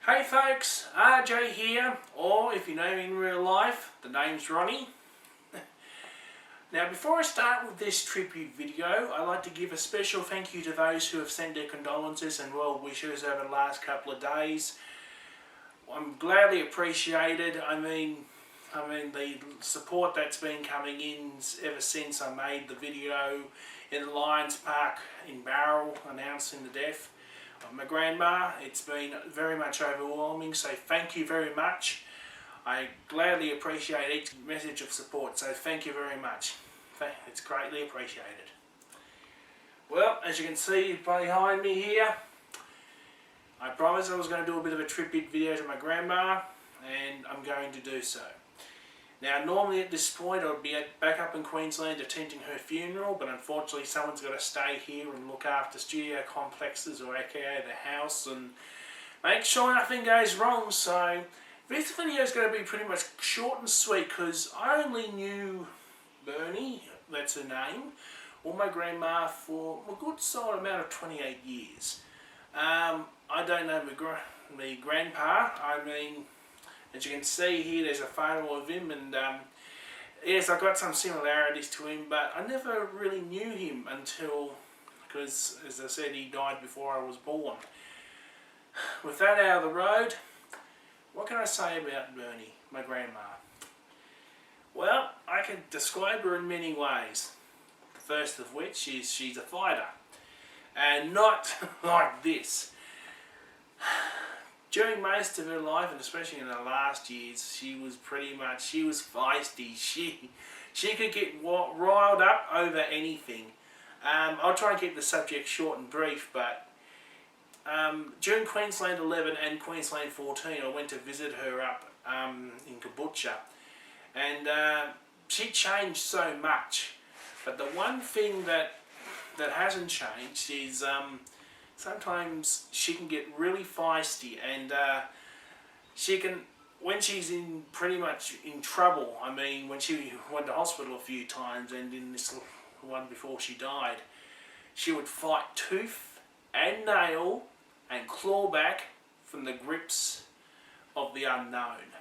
Hey folks, RJ here, or if you know me in real life, the name's Ronnie. Now before I start with this tribute video, I'd like to give a special thank you to those who have sent their condolences and well wishes over the last couple of days. I'm gladly appreciated. I mean the support that's been coming in ever since I made the video in the Lions Park in Barrel announcing the death of my grandma. It's been very much overwhelming, so thank you very much. I gladly appreciate each message of support, so thank you very much. It's greatly appreciated. Well, as you can see behind me here, I promised I was going to do a bit of a tribute video to my grandma, and I'm going to do so. Now normally at this point I would be back up in Queensland attending her funeral, but unfortunately someone's got to stay here and look after studio complexes, or aka the house, and make sure nothing goes wrong. So this video is going to be pretty much short and sweet because I only knew Bernie, that's her name, or my grandma for a good solid amount of 28 years. I don't know my grandpa. I mean, as you can see here, there's a photo of him, and yes, I got some similarities to him, but I never really knew him until, because as I said, he died before I was born. With that out of the road, what can I say about Bernie, my grandma? Well, I can describe her in many ways. The first of which is she's a fighter, and not like this. During most of her life, and especially in the last years, she was feisty. She could get riled up over anything. I'll try and keep the subject short and brief, but during Queensland 11 and Queensland 14, I went to visit her up in Caboolture, and she changed so much. But the one thing that hasn't changed is sometimes she can get really feisty, and she can, when she's pretty much in trouble. I mean, when she went to hospital a few times, and in this one before she died, she would fight tooth and nail and claw back from the grips of the unknown.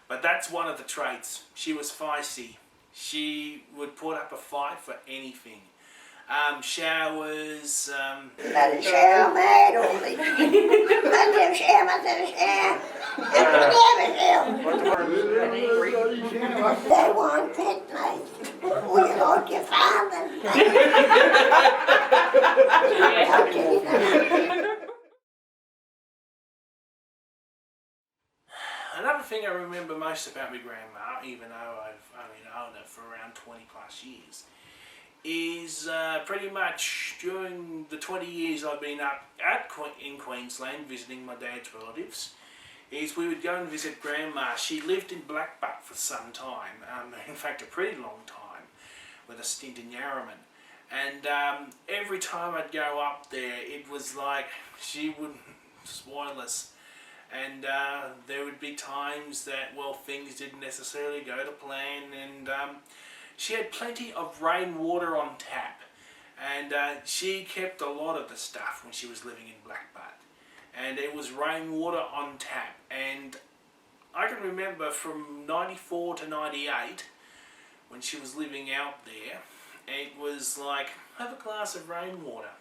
But that's one of the traits. She was feisty. She would put up a fight for anything. Showers, Had a shower made all the They want pet mate. Will you like your father? Another thing I remember most about my grandma, even though I've only known her for around 20 plus years, is pretty much during the 20 years I've been up in Queensland visiting my dad's relatives, is we would go and visit grandma. She lived in Blackbutt for some time, in fact a pretty long time, with a stint in Yarraman. And every time I'd go up there, it was like she would spoil us. And there would be times that, well, things didn't necessarily go to plan, and she had plenty of rainwater on tap, and she kept a lot of the stuff when she was living in Blackbutt, and it was rainwater on tap. And I can remember from 94 to 98, when she was living out there, it was like, have a glass of rainwater.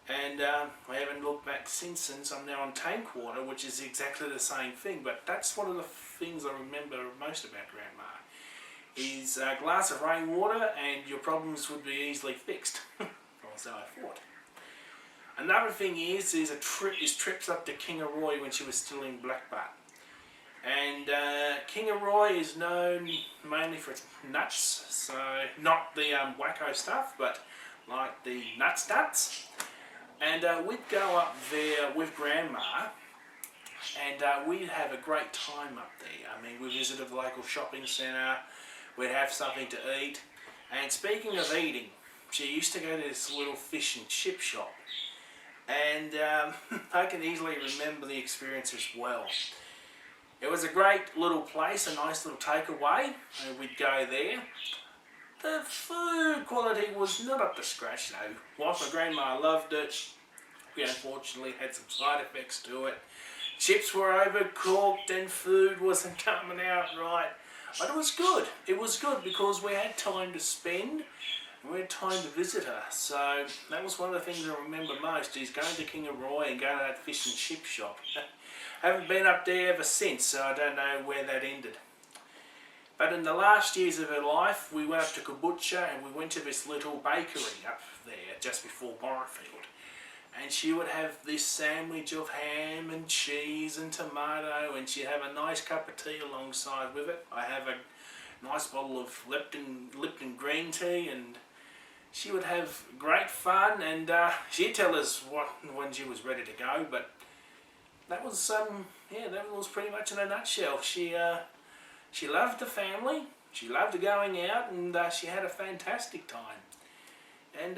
And I haven't looked back since I'm now on tank water, which is exactly the same thing. But that's one of the things I remember most about grandma, is a glass of rainwater and your problems would be easily fixed. Or so I thought. Another thing is trips up to Kingaroy when she was still in Blackbutt. And Kingaroy is known mainly for its nuts, so not the wacko stuff, but like the nuts. And we'd go up there with grandma, and we'd have a great time up there. I mean, we visited the local shopping centre, we'd have something to eat. And speaking of eating, she used to go to this little fish and chip shop. And I can easily remember the experience as well. It was a great little place, a nice little takeaway, and we'd go there. The food quality was not up to scratch though. Whilst my grandma loved it, we unfortunately had some side effects to it. chips were overcooked and food wasn't coming out right. But it was good. It was good because we had time to spend. We had time to visit her. So that was one of the things I remember most, is going to King of Roy and going to that fish and chip shop. Haven't been up there ever since, so I don't know where that ended. But in the last years of her life, we went up to Kombucha and we went to this little bakery up there just before Borrowfield. And she would have this sandwich of ham and cheese and tomato, and she'd have a nice cup of tea alongside with it. I have a nice bottle of Lipton green tea, and she would have great fun, and she'd tell us when she was ready to go. But that was that was pretty much in a nutshell. She loved the family, she loved going out, and she had a fantastic time. And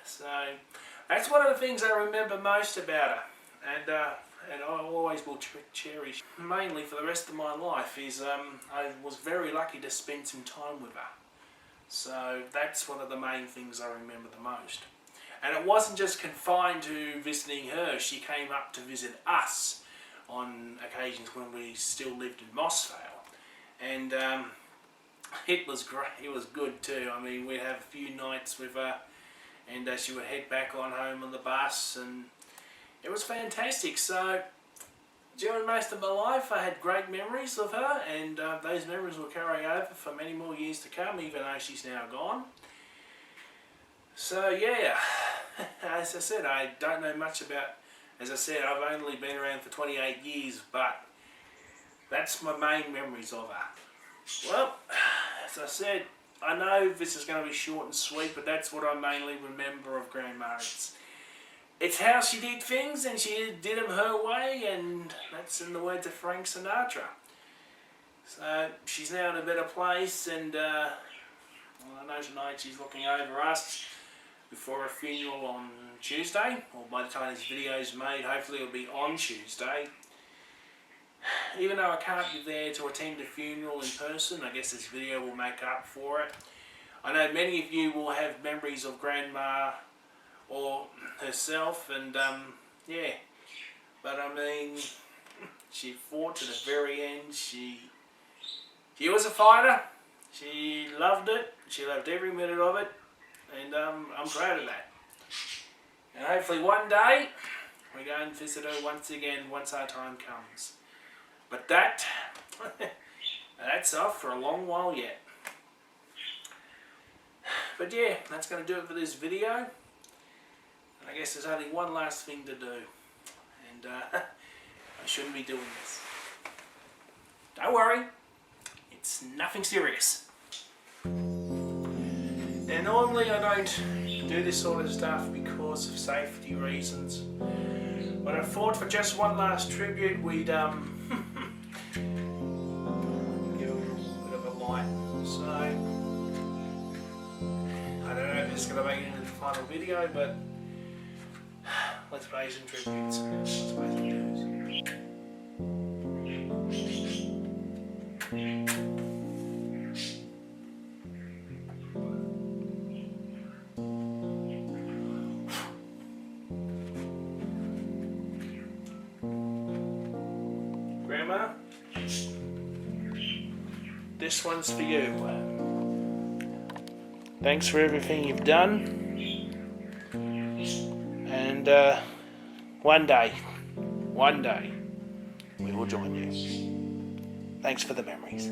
so that's one of the things I remember most about her, and I always will cherish, mainly for the rest of my life, is I was very lucky to spend some time with her. So that's one of the main things I remember the most. And it wasn't just confined to visiting her, she came up to visit us on occasions when we still lived in Mossvale. And it was great, it was good too. I mean, we'd have a few nights with her, and she would head back on home on the bus, and it was fantastic. So during most of my life I had great memories of her, and those memories will carry over for many more years to come, even though she's now gone. So yeah, as I said, I don't know much about, as I said, I've only been around for 28 years, but that's my main memories of her. Well, as I said, I know this is going to be short and sweet, but that's what I mainly remember of Grandma. It's how she did things, and she did them her way, and that's in the words of Frank Sinatra. So she's now in a better place, and I know tonight she's looking over us before a funeral on Tuesday, or by the time this video is made, hopefully it'll be on Tuesday. Even though I can't be there to attend the funeral in person, I guess this video will make up for it. I know many of you will have memories of Grandma or herself, and yeah, but I mean, she fought to the very end. She was a fighter. She loved it. She loved every minute of it, and I'm proud of that. And hopefully one day we go and visit her once again once our time comes. But that's off for a long while yet. But yeah, that's going to do it for this video. And I guess there's only one last thing to do. And I shouldn't be doing this. Don't worry, it's nothing serious. Now normally I don't do this sort of stuff because of safety reasons. But I thought for just one last tribute we'd give a bit of a light. So I don't know if this is going to make it into the final video, but let's pay some tributes. Let's pay some dues. Grandma, this one's for you. Thanks for everything you've done, and one day, we will join you. Thanks for the memories.